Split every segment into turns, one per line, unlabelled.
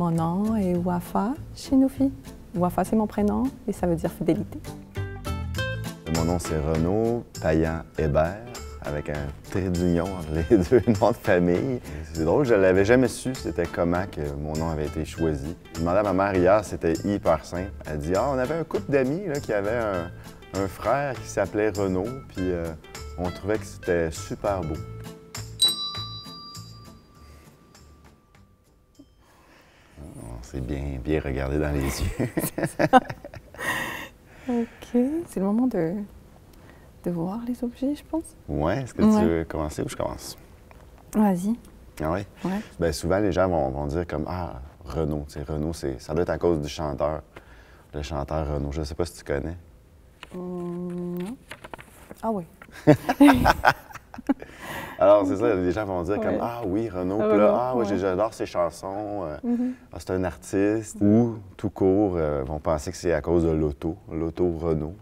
Mon nom est Wafa chez nos filles. Wafa, c'est mon prénom et ça veut dire fidélité.
Mon nom, c'est Renaud Payan-Hébert, avec un trait d'union entre les deux noms de famille. C'est drôle, je ne l'avais jamais su, c'était comment que mon nom avait été choisi. Je demandais à ma mère hier, c'était hyper simple. Elle dit « Ah, on avait un couple d'amis là, qui avait un frère qui s'appelait Renaud, puis on trouvait que c'était super beau. » On s'est bien regardé dans les yeux.
OK. C'est le moment de voir les objets, je pense.
Ouais, est-ce que tu veux commencer ou je commence?
Vas-y.
Ah oui?
Ouais.
Bien, souvent, les gens vont dire comme « Ah, Renaud. » Tu sais, Renaud, ça doit être à cause du chanteur. Le chanteur Renaud. Je ne sais pas si tu connais.
Non. Ah oui.
Alors, c'est ça, les gens vont dire comme « Ah oui, Renaud. » Puis là, « Ah oui, j'adore ses chansons. Ah, c'est un artiste. » Ou, tout court, vont penser que c'est à cause de l'auto Renault.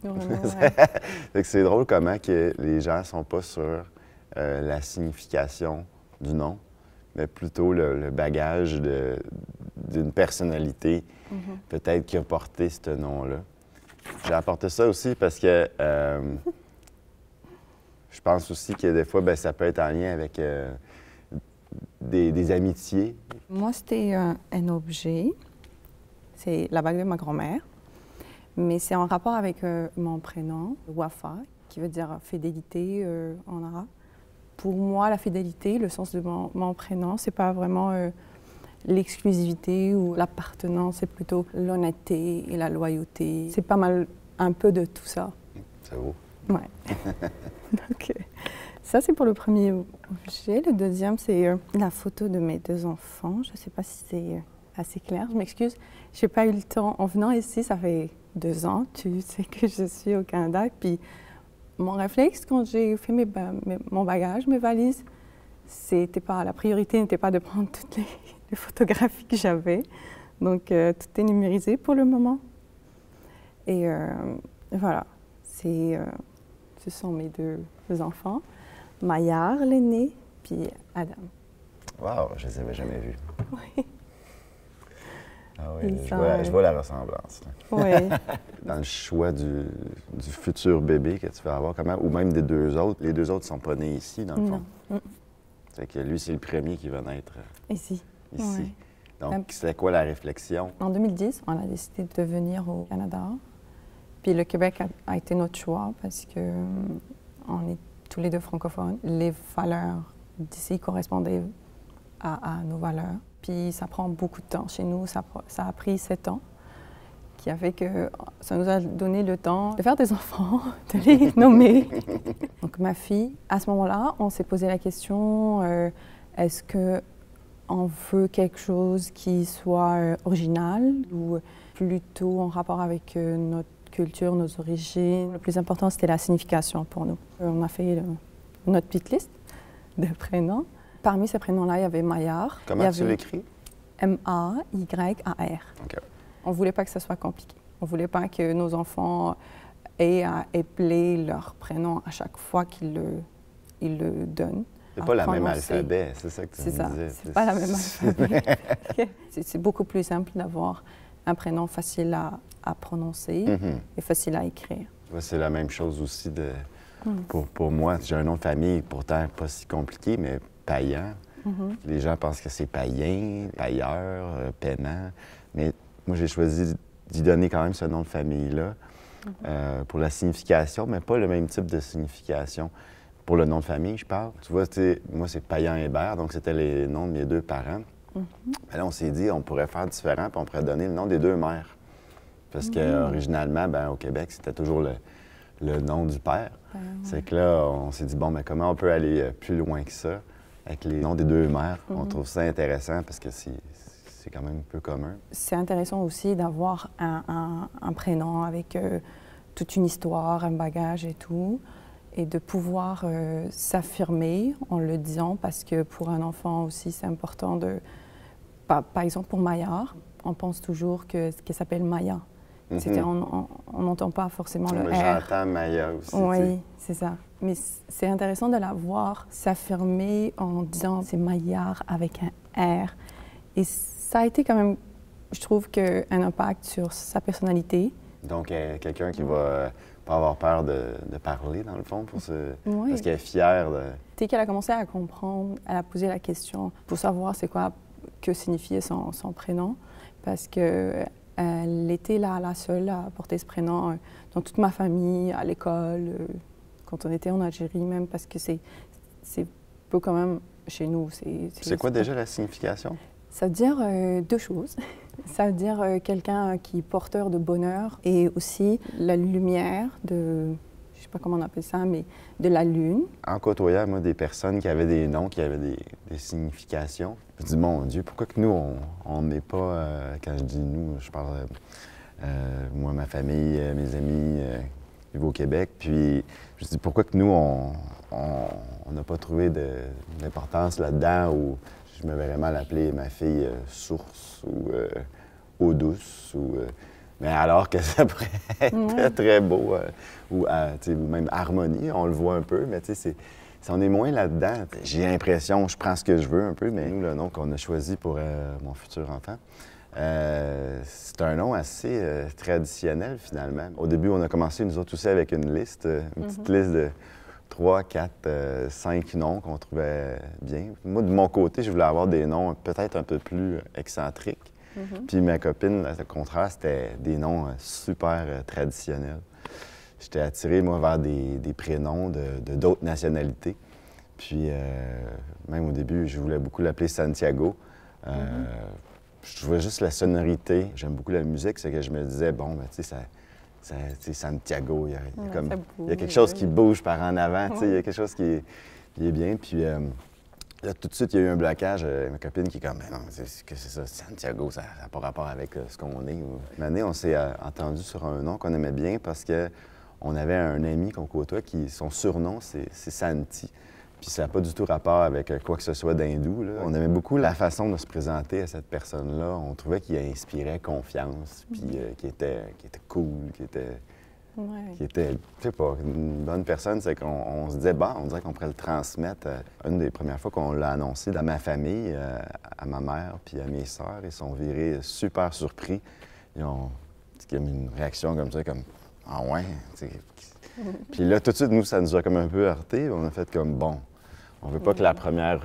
Fait que c'est drôle comment que les gens sont pas sur la signification du nom, mais plutôt le bagage d'une personnalité, peut-être qui a porté ce nom-là. J'ai apporté ça aussi parce que je pense aussi que des fois, bien, ça peut être en lien avec des amitiés.
Moi, c'était un objet. C'est la bague de ma grand-mère. Mais c'est en rapport avec mon prénom, Wafa, qui veut dire fidélité en arabe. Pour moi, la fidélité, le sens de mon prénom, c'est pas vraiment l'exclusivité ou l'appartenance, c'est plutôt l'honnêteté et la loyauté. C'est pas mal un peu de tout ça.
C'est beau.
Ouais. Donc, ça, c'est pour le premier objet. Le deuxième, c'est la photo de mes deux enfants. Je ne sais pas si c'est assez clair, je m'excuse. Je n'ai pas eu le temps. En venant ici, ça fait 2 ans, tu sais que je suis au Canada. Puis mon réflexe, quand j'ai fait mon bagage, mes valises, la priorité n'était pas de prendre toutes les photographies que j'avais. Donc, tout est numérisé pour le moment. Et voilà, ce sont mes deux enfants, Maillard, l'aîné, puis Adam.
Wow, je les avais jamais vus.
Oui.
Ah oui, je vois la ressemblance.
Oui.
Dans le choix du futur bébé que tu vas avoir, ou même des deux autres, les deux autres ne sont pas nés ici, dans le fond. C'est que lui, c'est le premier qui va naître
ici.
Oui. Donc, c'était quoi la réflexion?
En 2010, on a décidé de venir au Canada. Puis le Québec a été notre choix parce que on est tous les deux francophones. Les valeurs d'ici correspondaient à nos valeurs. Puis ça prend beaucoup de temps. Chez nous, ça a pris 7 ans, qui a fait que ça nous a donné le temps de faire des enfants, de les nommer. Donc ma fille, à ce moment-là, on s'est posé la question, est-ce qu'on veut quelque chose qui soit original ou plutôt en rapport avec notre culture, nos origines. Le plus important, c'était la signification pour nous. On a fait notre petite liste de prénoms. Parmi ces prénoms-là, il y avait Maillard.
Comment tu l'écris?
M-A-Y-A-R.
OK.
On ne voulait pas que ça soit compliqué. On ne voulait pas que nos enfants aient à épeler leur prénom à chaque fois qu'ils le donnent.
C'est pas la même alphabet, c'est ça que tu me disais.
C'est pas la même alphabet. C'est beaucoup plus simple d'avoir un prénom facile à prononcer et facile à écrire.
C'est la même chose aussi pour moi. J'ai un nom de famille, pourtant pas si compliqué, mais Payan. Les gens pensent que c'est païen, pailleur, peinant. Mais moi, j'ai choisi d'y donner quand même ce nom de famille-là pour la signification, mais pas le même type de signification. Pour le nom de famille, je parle. Tu vois, moi, c'est Payan-Hébert, donc c'était les noms de mes deux parents. Mais là, on s'est dit, on pourrait faire différent, puis on pourrait donner le nom des deux mères. Parce qu'originalement, au Québec, c'était toujours le nom du père. C'est que là, on s'est dit, bon, mais comment on peut aller plus loin que ça avec les noms des deux mères? On trouve ça intéressant parce que c'est quand même un peu commun.
C'est intéressant aussi d'avoir un prénom avec toute une histoire, un bagage et tout, et de pouvoir s'affirmer en le disant parce que pour un enfant aussi, c'est important de... Par exemple, pour Maillard, on pense toujours qu'elle s'appelle Maya. On n'entend pas forcément le R.
J'entends Maya aussi.
Oui, c'est ça. Mais c'est intéressant de la voir s'affirmer en disant c'est Maillard avec un R. Et ça a été quand même je trouve qu'un impact sur sa personnalité.
Donc, quelqu'un qui va pas avoir peur de parler, dans le fond,
Oui.
parce qu'elle est fière de...
Dès qu'elle a commencé à comprendre, elle a posé la question pour savoir c'est quoi, que signifiait son prénom, parce que elle était la seule à porter ce prénom dans toute ma famille, à l'école, quand on était en Algérie même, parce que c'est peu quand même chez nous.
C'est quoi déjà la signification?
Ça veut dire deux choses. Ça veut dire quelqu'un qui est porteur de bonheur et aussi la lumière de, je ne sais pas comment on appelle ça, mais de la lune.
En côtoyant, moi, des personnes qui avaient des noms, qui avaient des significations, je dis, mon Dieu, pourquoi que nous, on n'est pas, quand je dis nous, je parle, moi, ma famille, mes amis, qui vivent au Québec, puis je dis, pourquoi que nous, on n'a pas trouvé d'importance là-dedans, ou je me verrais mal appeler ma fille Source ou Eau douce, mais alors que ça pourrait être très, très beau, ou même Harmonie, on le voit un peu, mais on est moins là-dedans. J'ai l'impression, je prends ce que je veux un peu, mais nous, le nom qu'on a choisi pour mon futur enfant, c'est un nom assez traditionnel, finalement. Au début, on a commencé, nous autres aussi, avec une liste, une petite liste de 3, 4, 5 noms qu'on trouvait bien. Moi, de mon côté, je voulais avoir des noms peut-être un peu plus excentriques. Puis ma copine, au contraire, c'était des noms super traditionnels. J'étais attiré, moi, vers des prénoms de d'autres nationalités. Puis, même au début, je voulais beaucoup l'appeler Santiago. Je trouvais juste la sonorité. J'aime beaucoup la musique, c'est que je me disais, bon, ben, tu sais, Santiago, il y a quelque chose qui bouge par en avant, il y a quelque chose qui est bien. Puis là, tout de suite, il y a eu un blocage. Ma copine qui est comme, mais non, que c'est ça, Santiago, ça n'a pas rapport avec ce qu'on est. Une année, on s'est entendu sur un nom qu'on aimait bien parce qu'on avait un ami qu'on côtoie qui, son surnom, c'est Santi. Puis ça n'a pas du tout rapport avec quoi que ce soit d'hindou. On aimait beaucoup la façon de se présenter à cette personne-là. On trouvait qu'il inspirait confiance, puis qu'il était cool, qu'il était, je sais pas, une bonne personne. C'est qu'on se disait, bon, on dirait qu'on pourrait le transmettre. Une des premières fois qu'on l'a annoncé dans ma famille, à ma mère puis à mes sœurs, ils sont virés super surpris. Ils ont une réaction comme ça, comme, ah ouais, Puis là, tout de suite, nous, ça nous a comme un peu heurté. On a fait comme, bon, on veut pas que la première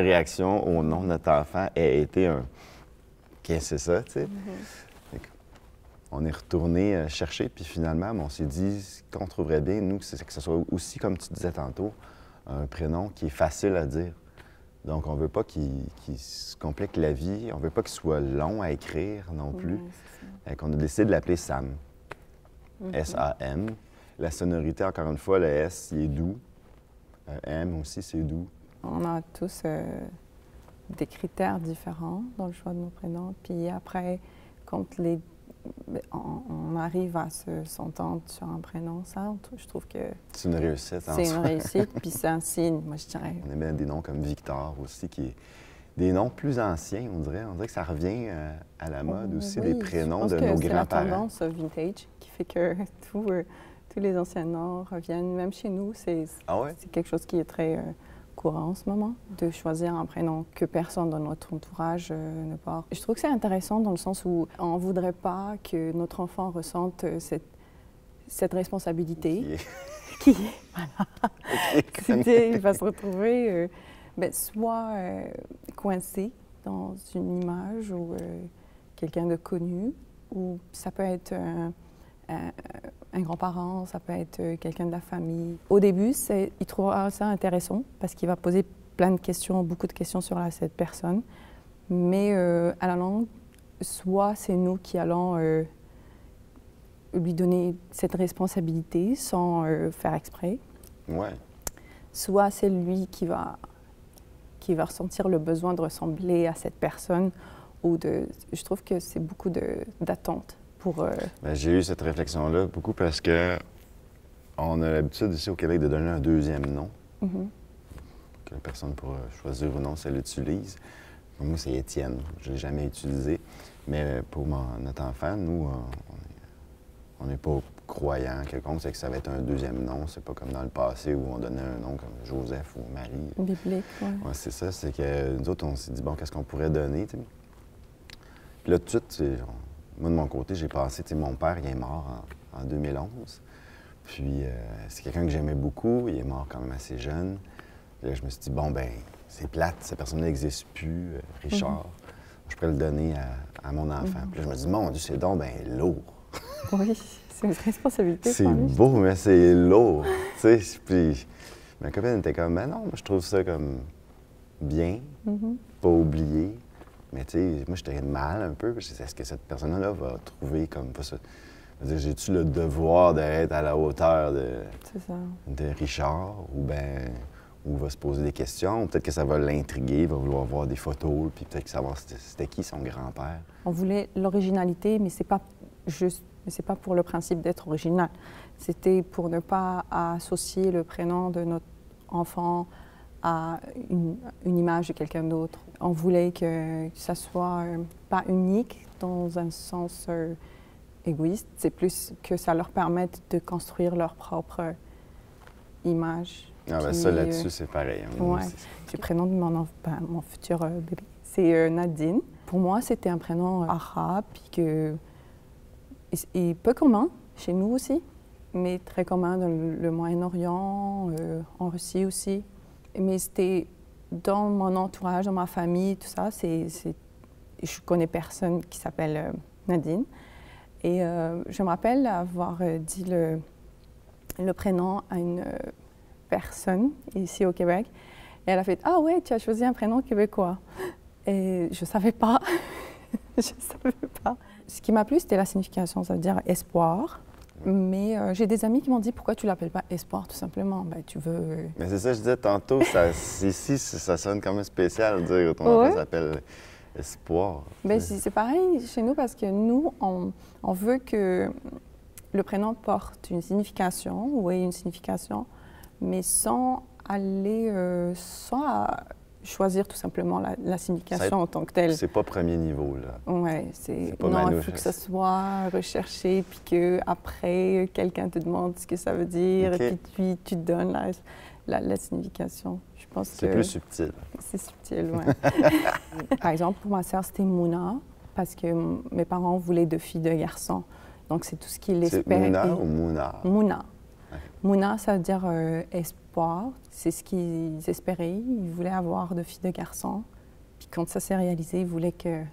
réaction au nom de notre enfant ait été un « qu'est-ce que c'est ça », tu sais. On est retourné chercher, puis finalement, on s'est dit, ce qu'on trouverait bien, nous, c'est que ce soit aussi, comme tu disais tantôt, un prénom qui est facile à dire. Donc, on veut pas qu'il se complique la vie, on veut pas qu'il soit long à écrire non plus. On a décidé de l'appeler Sam. S-A-M. La sonorité, encore une fois, le S, il est doux. M aussi, c'est doux.
On a tous des critères différents dans le choix de nos prénoms. Puis après, quand on arrive à s'entendre sur un prénom, ça, je trouve que...
C'est une réussite.
C'est une réussite, puis c'est un signe, moi, je dirais.
On aime des noms comme Victor aussi, qui est des noms plus anciens, on dirait. On dirait que ça revient à la mode aussi, des prénoms de nos grands-parents.
C'est la tendance vintage qui fait que tous les anciens noms reviennent. Même chez nous, c'est quelque chose qui est très courant en ce moment, de choisir un prénom que personne dans notre entourage ne porte. Je trouve que c'est intéressant dans le sens où on ne voudrait pas que notre enfant ressente cette responsabilité. Il va se retrouver soit coincé dans une image ou quelqu'un de connu, ou ça peut être un grand-parent, ça peut être quelqu'un de la famille. Au début, il trouvera ça intéressant parce qu'il va poser plein de questions, beaucoup de questions sur cette personne. Mais à la longue, soit c'est nous qui allons lui donner cette responsabilité sans faire exprès.
Ouais.
Soit c'est lui qui va ressentir le besoin de ressembler à cette personne. Je trouve que c'est beaucoup d'attentes.
J'ai eu cette réflexion-là beaucoup parce que on a l'habitude ici au Québec de donner un deuxième nom. Que la personne pourra choisir ou non si elle l'utilise. Moi, c'est Étienne. Je ne l'ai jamais utilisé. Mais pour notre enfant, nous, on n'est pas croyant quelconque. C'est que ça va être un deuxième nom. C'est pas comme dans le passé où on donnait un nom comme Joseph ou Marie.
Biblique, oui.
Ouais, c'est ça. C'est que nous autres, on s'est dit, bon, qu'est-ce qu'on pourrait donner, t'sais? Puis là, tout de suite, moi, de mon côté, j'ai pensé, tu sais, mon père, il est mort en 2011. Puis c'est quelqu'un que j'aimais beaucoup, il est mort quand même assez jeune. Puis là, je me suis dit, bon, ben c'est plate, cette personne-là n'existe plus, Richard. Je pourrais le donner à mon enfant. Puis là, je me dis, mon Dieu, c'est donc ben lourd.
Oui, c'est une responsabilité.
C'est beau, mais c'est lourd. Tu sais, puis ma copine était comme, ben non, moi, je trouve ça comme bien, pas oublié. Mais tu sais, moi, j'étais mal un peu. Est-ce que cette personne-là va trouver comme pas ça? J'ai-tu le devoir d'être à la hauteur de Richard ou ben ou va se poser des questions, peut-être que ça va l'intriguer, il va vouloir voir des photos, puis peut-être savoir c'était qui son grand-père.
On voulait l'originalité, mais c'est pas juste, c'est pas pour le principe d'être original. C'était pour ne pas associer le prénom de notre enfant à une image de quelqu'un d'autre. On voulait que ça soit pas unique dans un sens égoïste, c'est plus que ça leur permette de construire leur propre image.
Ah ben ça, là-dessus, c'est pareil.
Ouais. Le prénom de mon futur bébé, c'est Nadine. Pour moi, c'était un prénom arabe, et peu commun chez nous aussi, mais très commun dans le Moyen-Orient, en Russie aussi. Mais c'était dans mon entourage, dans ma famille, tout ça, je connais personne qui s'appelle Nadine. Et je me rappelle avoir dit le prénom à une personne ici au Québec. Et elle a fait « Ah ouais, tu as choisi un prénom québécois. » Et je ne savais pas. Je ne savais pas. Ce qui m'a plu, c'était la signification, ça veut dire espoir. Mais j'ai des amis qui m'ont dit « Pourquoi tu ne l'appelles pas espoir, tout simplement? » Ben, tu veux...
Mais c'est ça, je disais tantôt, ici, ça sonne quand même spécial de dire que ton enfant s'appelle espoir.
Ben, c'est pareil chez nous parce que nous, on veut que le prénom porte une signification, ou ait une signification, mais sans aller, sans choisir tout simplement la signification en tant que telle.
C'est pas premier niveau, là.
Oui, non, il faut que ça soit recherché, puis qu'après, quelqu'un te demande ce que ça veut dire, et puis tu te donnes la signification. Je pense que...
C'est plus subtil.
C'est subtil, oui. Par exemple, pour ma sœur, c'était Mouna, parce que mes parents voulaient 2 filles, 2 garçons. Donc, c'est tout ce qu'ils espéraient.
C'est Mouna ou Mouna?
Mouna. Mouna, ça veut dire espoir. C'est ce qu'ils espéraient. Ils voulaient avoir 2 filles, 2 garçons. Puis quand ça s'est réalisé, ils voulaient que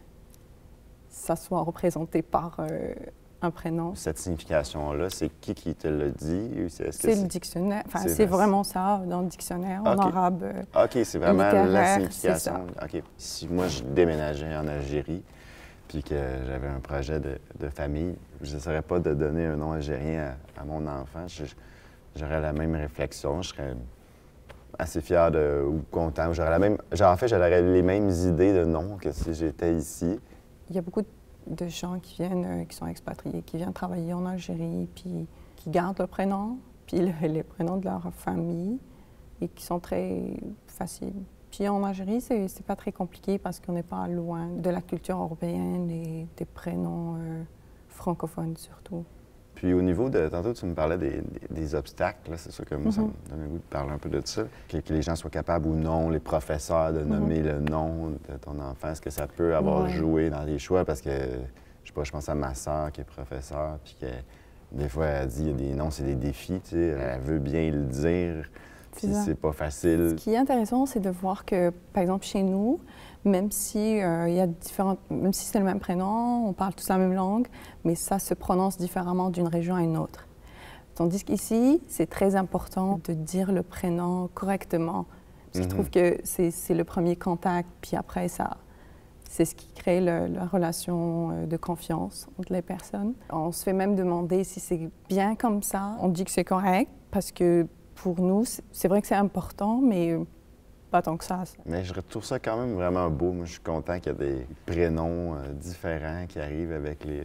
ça soit représenté par un prénom.
Cette signification-là, c'est qui te l'a dit?
C'est le dictionnaire. Enfin, c'est vraiment ça, dans le dictionnaire, en arabe.
OK, c'est vraiment la signification. OK. Si moi, je déménageais en Algérie, puis que j'avais un projet de famille, je n'essaierais pas de donner un nom algérien à mon enfant. J'aurais la même réflexion, je serais assez fier ou content. En fait, j'aurais les mêmes idées de nom que si j'étais ici.
Il y a beaucoup de gens qui viennent, qui sont expatriés, qui viennent travailler en Algérie, puis qui gardent le prénom, puis les prénoms de leur famille, et qui sont très faciles. Puis en Algérie, c'est pas très compliqué parce qu'on n'est pas loin de la culture européenne et des prénoms francophones surtout.
Puis au niveau de... Tantôt, tu me parlais des obstacles. C'est sûr que moi, ça me donne le goût de parler un peu de ça. Que les gens soient capables ou non, les professeurs, de nommer le nom de ton enfant. Est-ce que ça peut avoir joué dans les choix? Parce que, je sais pas, je pense à ma sœur qui est professeure, puis que des fois, elle dit, il y a des noms, c'est des défis, tu sais. Elle veut bien le dire, puis c'est pas facile.
Ce qui est intéressant, c'est de voir que, par exemple, chez nous, même si même si c'est le même prénom, on parle tous la même langue, mais ça se prononce différemment d'une région à une autre. Tandis qu'ici, c'est très important de dire le prénom correctement. Parce que je trouve que c'est le premier contact, puis après, c'est ce qui crée la relation de confiance entre les personnes. On se fait même demander si c'est bien comme ça. On dit que c'est correct, parce que pour nous, c'est vrai que c'est important, mais pas tant que ça.
Mais je trouve ça quand même vraiment beau. Moi, je suis content qu'il y ait des prénoms différents qui arrivent avec les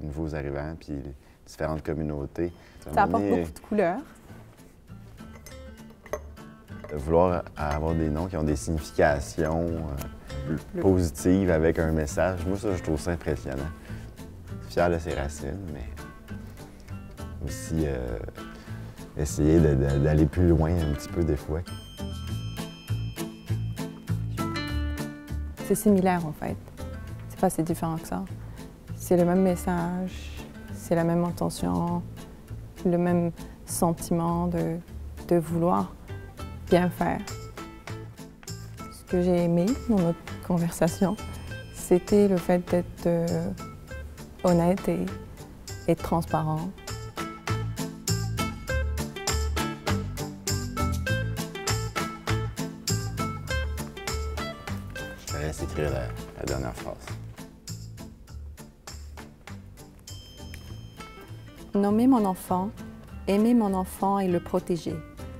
nouveaux arrivants, puis les différentes communautés.
Ça apporte beaucoup de couleurs.
De vouloir avoir des noms qui ont des significations positives avec un message, moi, ça, je trouve ça impressionnant. Fier de ses racines, mais aussi essayer d'aller plus loin un petit peu des fois. C'est
similaire, en fait. C'est pas si différent que ça. C'est le même message, c'est la même intention, le même sentiment de vouloir bien faire. Ce que j'ai aimé dans notre conversation, c'était le fait d'être honnête et transparent.
Je te laisse écrire la dernière phrase.
Nommer mon enfant, aimer mon enfant et le protéger.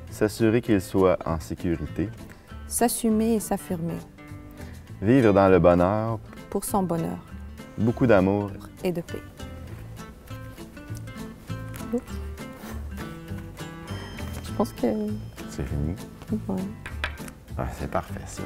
S'assurer qu'il soit en sécurité.
S'assumer et s'affirmer.
Vivre dans le bonheur.
Pour son bonheur.
Beaucoup d'amour.
Et de paix. Je pense que...
C'est fini?
Ouais.
Ah, c'est parfait, ça.